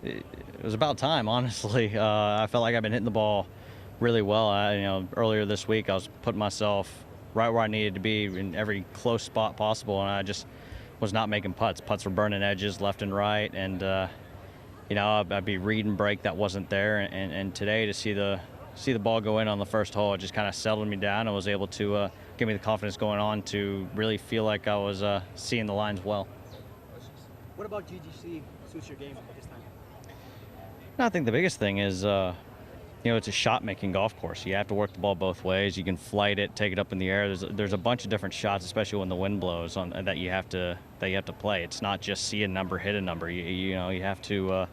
it was about time, honestly. I felt like I've been hitting the ball really well. Earlier this week, I was putting myself right where I needed to be in every close spot possible, and I just was not making putts. Putts were burning edges left and right, and I'd be read and break that wasn't there. And today to see the ball go in on the first hole, it just kind of settled me down and was able to give me the confidence going on to really feel like I was seeing the lines well. What about GGC suits your game at this time? I think the biggest thing is, it's a shot-making golf course. You have to work the ball both ways. You can flight it, take it up in the air. There's a bunch of different shots, especially when the wind blows, that you have to play. It's not just see a number, hit a number. You have to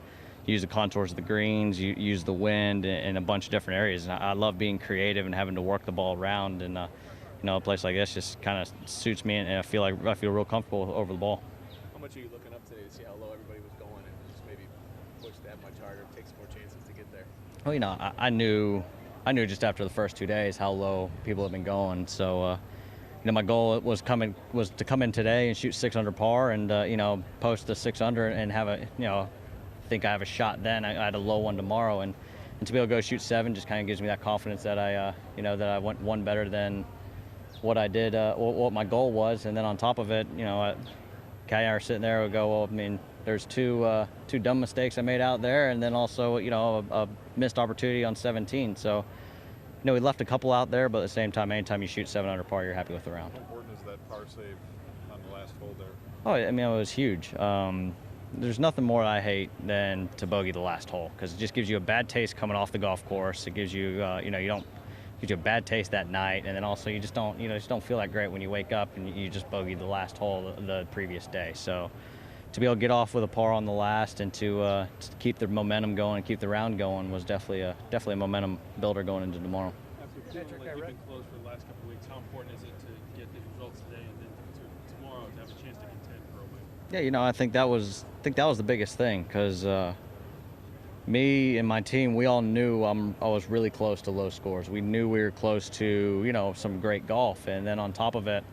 use the contours of the greens, use the wind in a bunch of different areas. And I love being creative and having to work the ball around. And a place like this just kind of suits me, and I feel real comfortable over the ball. How much are you looking up today to see how low everybody was going and just maybe push that much harder, take some more chances to get there? Well, I knew just after the first 2 days how low people have been going. So, my goal was to come in today and shoot 6 under par and post the 6 under and have think I have a shot. Then I had a low one tomorrow, and to be able to go shoot 7 just kind of gives me that confidence that that I went one better than what I did, what my goal was. And then on top of it, Kai and I are sitting there, we go, well, there's two dumb mistakes I made out there, and then also, a missed opportunity on 17. So, we left a couple out there, but at the same time, anytime you shoot 7 under par, you're happy with the round. How important is that par save on the last hole there? Oh, it was huge. There's nothing more I hate than to bogey the last hole, because it just gives you a bad taste coming off the golf course. It gives you, gives you a bad taste that night, and then also you just don't feel that great when you wake up and you just bogeyed the last hole the previous day. So to be able to get off with a par on the last and to keep the momentum going and keep the round going was definitely a momentum builder going into tomorrow. After feeling like you've been close for the last couple of weeks, how important is it to get the results today and then tomorrow to have a chance to contend for a win? Yeah, I think that was the biggest thing, because me and my team, we all knew I was really close to low scores. We knew we were close to some great golf, and then on top of it,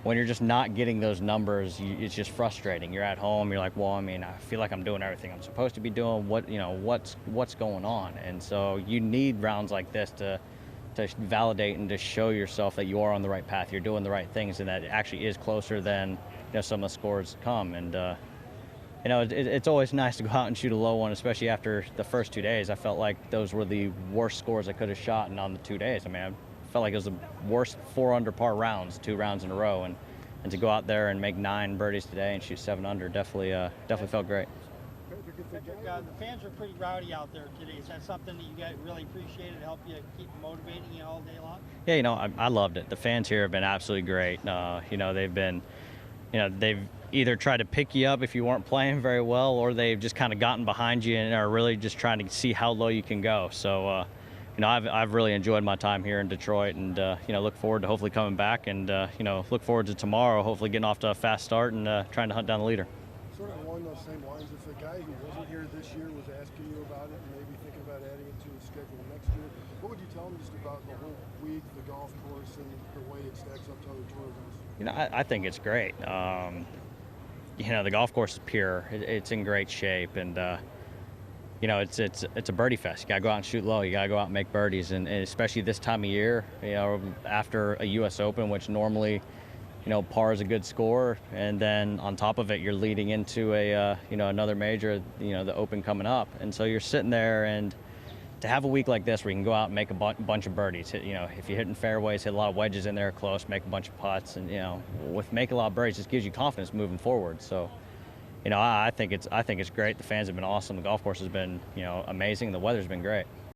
when you're just not getting those numbers, it's just frustrating. You're at home, you're like, well, I feel like I'm doing everything I'm supposed to be doing. What's going on? And so you need rounds like this to validate and to show yourself that you are on the right path, you're doing the right things, and that it actually is closer than some of the scores come. And it's always nice to go out and shoot a low one, especially after the first 2 days. I felt like those were the worst scores I could have shot on the 2 days. I felt like it was the worst 4 under par rounds, 2 rounds in a row, and to go out there and make 9 birdies today and shoot 7 under definitely felt great. The fans are pretty rowdy out there today. Is that something that you guys really appreciate and help you keep motivating you all day long? Yeah, I loved it. The fans here have been absolutely great. They've been, they've either tried to pick you up if you weren't playing very well, or they've just kind of gotten behind you and are really just trying to see how low you can go. So, I've really enjoyed my time here in Detroit, and look forward to hopefully coming back, and look forward to tomorrow, hopefully getting off to a fast start and trying to hunt down the leader. Sort of along those same lines, if a guy who wasn't here this year was asking you about it and maybe thinking about adding it to his schedule next year, what would you tell him just about the whole week, the golf course, and the way it stacks up to other tour events? I think it's great. The golf course is pure. It's in great shape, and it's a birdie fest. You gotta go out and shoot low. You gotta go out and make birdies, and especially this time of year, after a U.S. Open, which normally, par is a good score, and then on top of it, you're leading into another major, the Open coming up, and so you're sitting there, and to have a week like this where you can go out and make a bunch of birdies, if you're hitting fairways, hit a lot of wedges in there close, make a bunch of putts, and with making a lot of birdies, just gives you confidence moving forward. So, I think it's great. The fans have been awesome. The golf course has been amazing. The weather's been great.